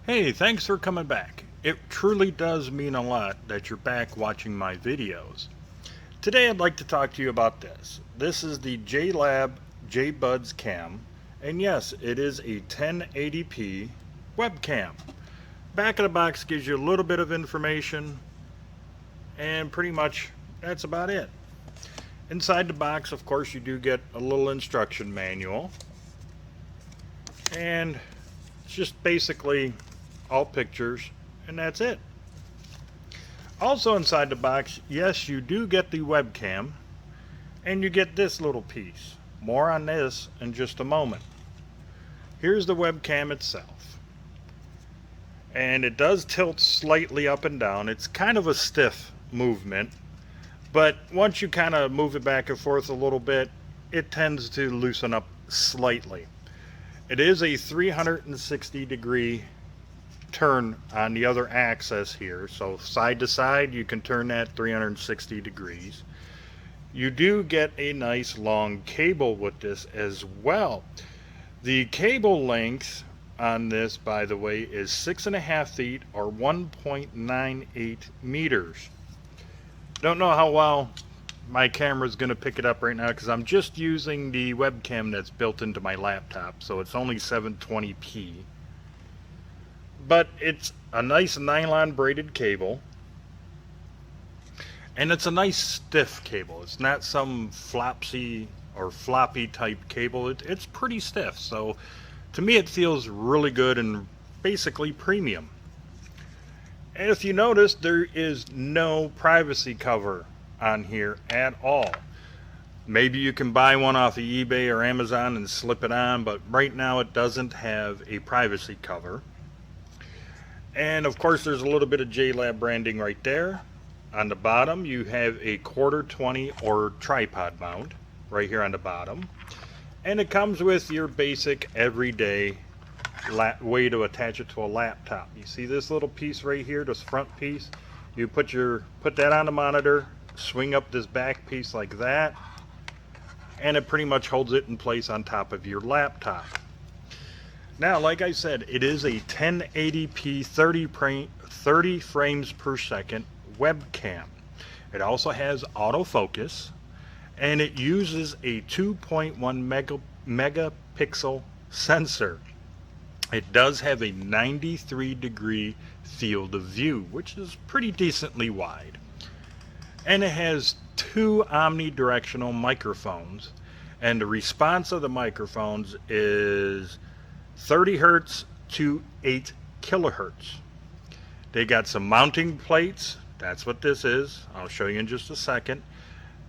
Hey, thanks for coming back. It truly does mean a lot that you're back watching my videos. Today I'd like to talk to you about this. This is the JLab JBuds cam, and yes, it is a 1080p webcam. Back of the box gives you a little bit of information, and pretty much that's about it. Inside the box, of course, you do get a little instruction manual, and it's just basically all pictures, and that's it. Also inside the box, yes, you do get the webcam, and you get this little piece. More on this in just a moment. Here's the webcam itself. And it does tilt slightly up and down. It's kind of a stiff movement, but once you kind of move it back and forth a little bit, it tends to loosen up slightly. It is a 360-degree turn on the other axis here, so side to side you can turn that 360 degrees. You do get a nice long cable with this as well. The cable length on this, by the way, is 6.5 feet or 1.98 meters. Don't know how well my camera is going to pick it up right now because I'm just using the webcam that's built into my laptop, so it's only 720p. But it's a nice nylon braided cable, and it's a nice stiff cable. It's not some flopsy or floppy type cable. It's pretty stiff, so to me it feels really good and basically premium. And if you notice, there is no privacy cover on here at all. Maybe you can buy one off of eBay or Amazon and slip it on, but right now it doesn't have a privacy cover. And of course there's a little bit of JLab branding right there. On the bottom you have a 1/4-20 or tripod mount right here on the bottom. And it comes with your basic everyday way to attach it to a laptop. You see this little piece right here, this front piece? You put that on the monitor, swing up this back piece like that, and it pretty much holds it in place on top of your laptop. Now, like I said, it is a 1080p 30 frames per second webcam. It also has autofocus, and it uses a 2.1 megapixel sensor. It does have a 93-degree field of view, which is pretty decently wide. And it has 2 omnidirectional microphones, and the response of the microphones is 30 hertz to 8 kilohertz. They got some mounting plates. That's what this is. I'll show you in just a second.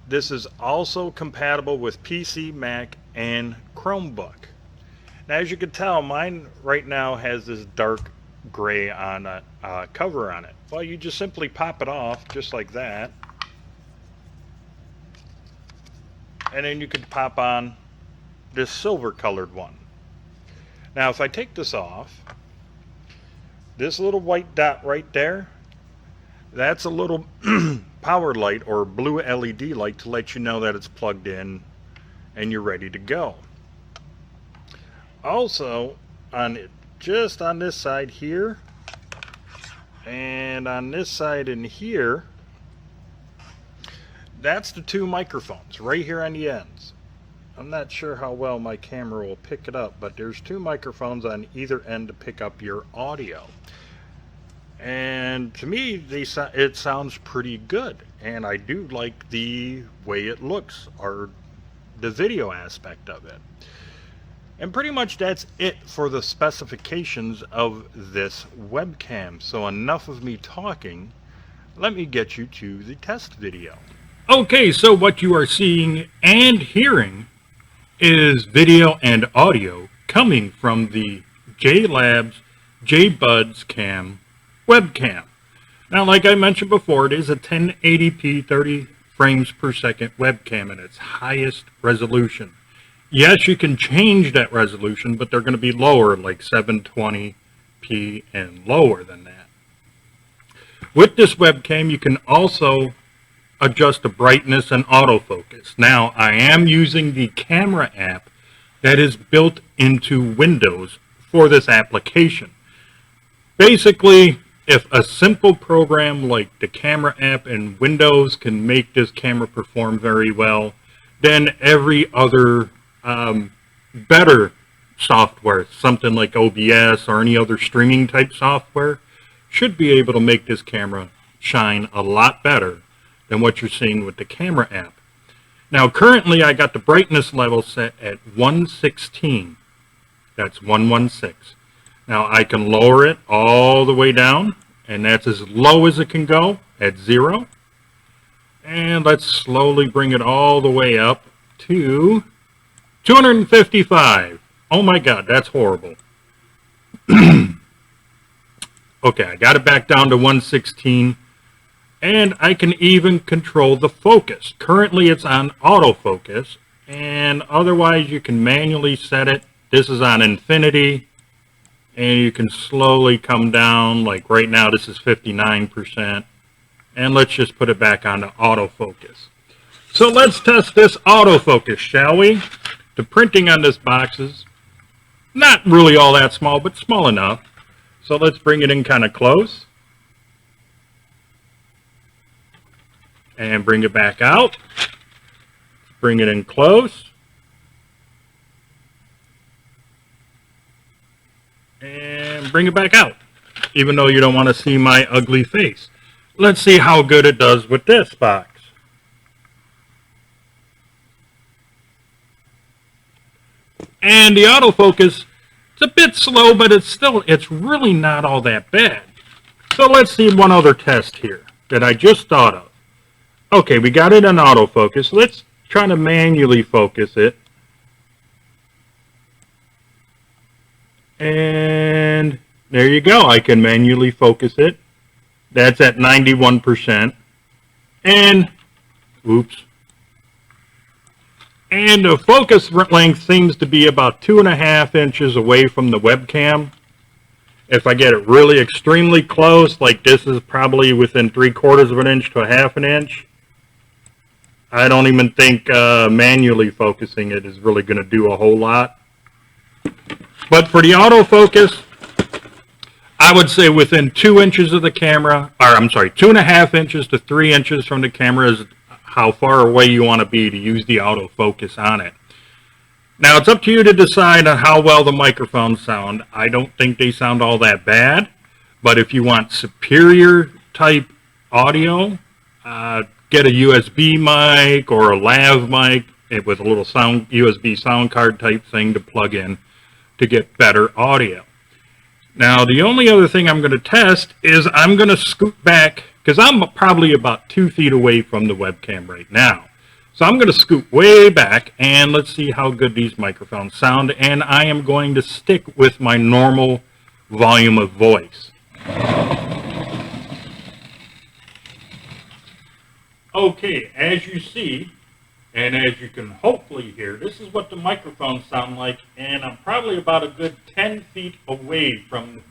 This is also compatible with PC, Mac, and Chromebook. Now, as you can tell, mine right now has this dark gray on a cover on it. Well, you just simply pop it off just like that, and then you can pop on this silver colored one. Now, if I take this off, this little white dot right there, that's a little power light or blue LED light to let you know that it's plugged in and you're ready to go. Also, just on this side here and on this side in here, that's the 2 microphones right here on the ends. I'm not sure how well my camera will pick it up, but there's 2 microphones on either end to pick up your audio. And to me, it sounds pretty good, and I do like the way it looks, or the video aspect of it. And pretty much that's it for the specifications of this webcam. So enough of me talking, let me get you to the test video. Okay, so what you are seeing and hearing is video and audio coming from the JLab's JBuds cam webcam. Now, like I mentioned before, it is a 1080p 30 frames per second webcam in its highest resolution. Yes, you can change that resolution, but they're going to be lower, like 720p and lower than that. With this webcam, you can also adjust the brightness and autofocus. Now, I am using the camera app that is built into Windows for this application. Basically, if a simple program like the camera app in Windows can make this camera perform very well, then every other better software, something like OBS or any other streaming type software, should be able to make this camera shine a lot better than what you're seeing with the camera app. Now currently I got the brightness level set at 116. That's 116. Now I can lower it all the way down, and that's as low as it can go at 0. And let's slowly bring it all the way up to 255. Oh my God, that's horrible. Okay, I got it back down to 116, and I can even control the focus. Currently it's on autofocus, and otherwise you can manually set it. This is on infinity, and you can slowly come down. Like right now this is 59%, and let's just put it back onto autofocus. So let's test this autofocus, shall we? The printing on this box is not really all that small, but small enough. So let's bring it in kind of close. And bring it back out. Bring it in close. And bring it back out, even though you don't want to see my ugly face. Let's see how good it does with this box. And the autofocus, it's a bit slow, but it's really not all that bad. So let's see one other test here that I just thought of. Okay, we got it in autofocus. Let's try to manually focus it. And there you go. I can manually focus it. That's at 91%. And, oops. And the focus length seems to be about 2.5 inches away from the webcam. If I get it really extremely close, like this is probably within 3/4 of an inch to 1/2 an inch, I don't even think manually focusing it is really going to do a whole lot. But for the autofocus, I would say within 2 inches of the camera, or I'm sorry, 2.5 inches to 3 inches from the camera is how far away you want to be to use the autofocus on it. Now it's up to you to decide on how well the microphones sound. I don't think they sound all that bad, but if you want superior type audio, get a USB mic or a lav mic with a little USB sound card type thing to plug in to get better audio. Now the only other thing I'm going to test is I'm going to scoot back, because I'm probably about 2 feet away from the webcam right now. So I'm going to scoot way back, and let's see how good these microphones sound. And I am going to stick with my normal volume of voice. Okay, as you see, and as you can hopefully hear, this is what the microphones sound like, and I'm probably about a good 10 feet away from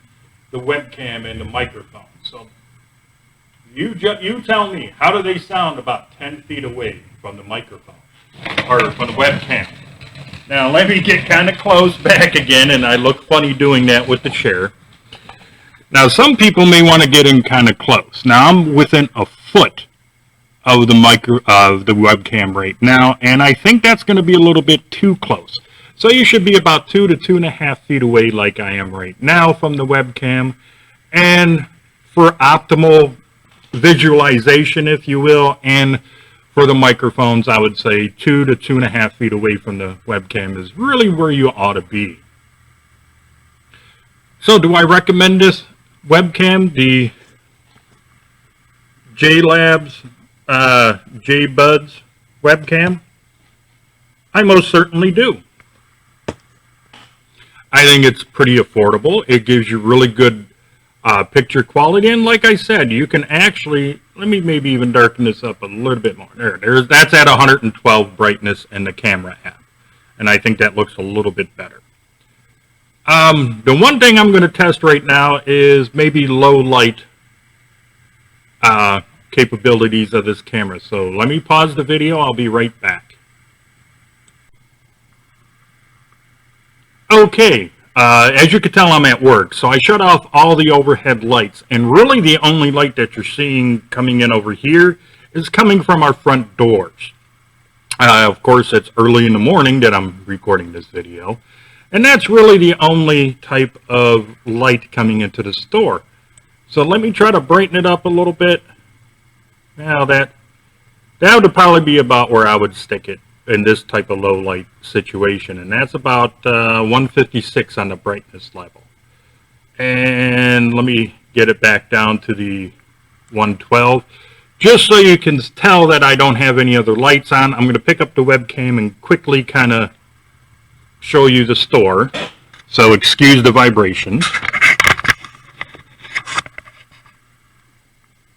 the webcam and the microphone. So you tell me, how do they sound about 10 feet away from the microphone, or from the webcam? Now let me get kind of close back again, and I look funny doing that with the chair. Now some people may want to get in kind of close. Now I'm within a foot of the webcam right now, and I think that's going to be a little bit too close. So you should be about 2 to 2.5 feet away, like I am right now, from the webcam. And for optimal visualization, if you will, and for the microphones, I would say 2 to 2.5 feet away from the webcam is really where you ought to be. So do I recommend this webcam, the JLab's JBuds webcam? I most certainly do. I think it's pretty affordable. It gives you really good picture quality, and like I said, you can actually, let me maybe even darken this up a little bit more. That's at 112 brightness in the camera app, and I think that looks a little bit better. The one thing I'm going to test right now is maybe low light capabilities of this camera. So let me pause the video. I'll be right back. Okay, As you can tell, I'm at work, so I shut off all the overhead lights, and really the only light that you're seeing coming in over here is coming from our front doors. Of course, it's early in the morning that I'm recording this video, and that's really the only type of light coming into the store. So let me try to brighten it up a little bit. Now that would probably be about where I would stick it in this type of low light situation, and that's about 156 on the brightness level. And let me get it back down to the 112. Just so you can tell that I don't have any other lights on, I'm going to pick up the webcam and quickly kind of show you the store. So excuse the vibration.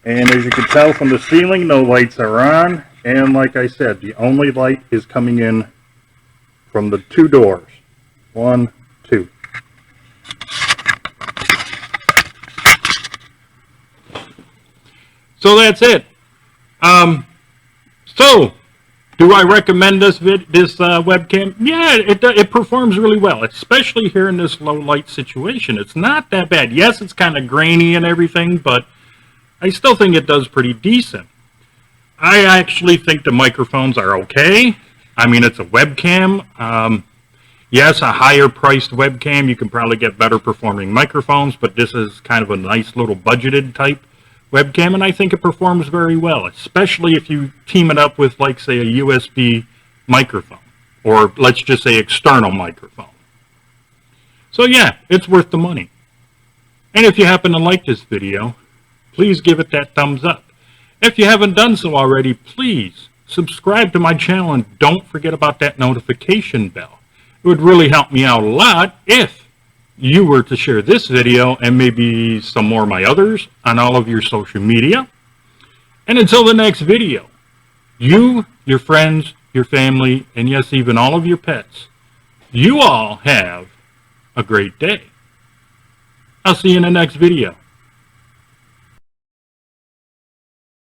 And as you can tell from the ceiling, no lights are on. And like I said, the only light is coming in from the two doors. 1, 2. So that's it. So, do I recommend this webcam? Yeah, it performs really well, especially here in this low light situation. It's not that bad. Yes, it's kind of grainy and everything, but I still think it does pretty decent. I actually think the microphones are okay. I mean, it's a webcam. Yes, a higher priced webcam, you can probably get better performing microphones, but this is kind of a nice little budgeted type webcam, and I think it performs very well, especially if you team it up with, like, say, a USB microphone, or let's just say external microphone. So yeah, it's worth the money. And if you happen to like this video, please give it that thumbs up. If you haven't done so already, please subscribe to my channel and don't forget about that notification bell. It would really help me out a lot if you were to share this video and maybe some more of my others on all of your social media. And until the next video, you, your friends, your family, and yes, even all of your pets, you all have a great day. I'll see you in the next video.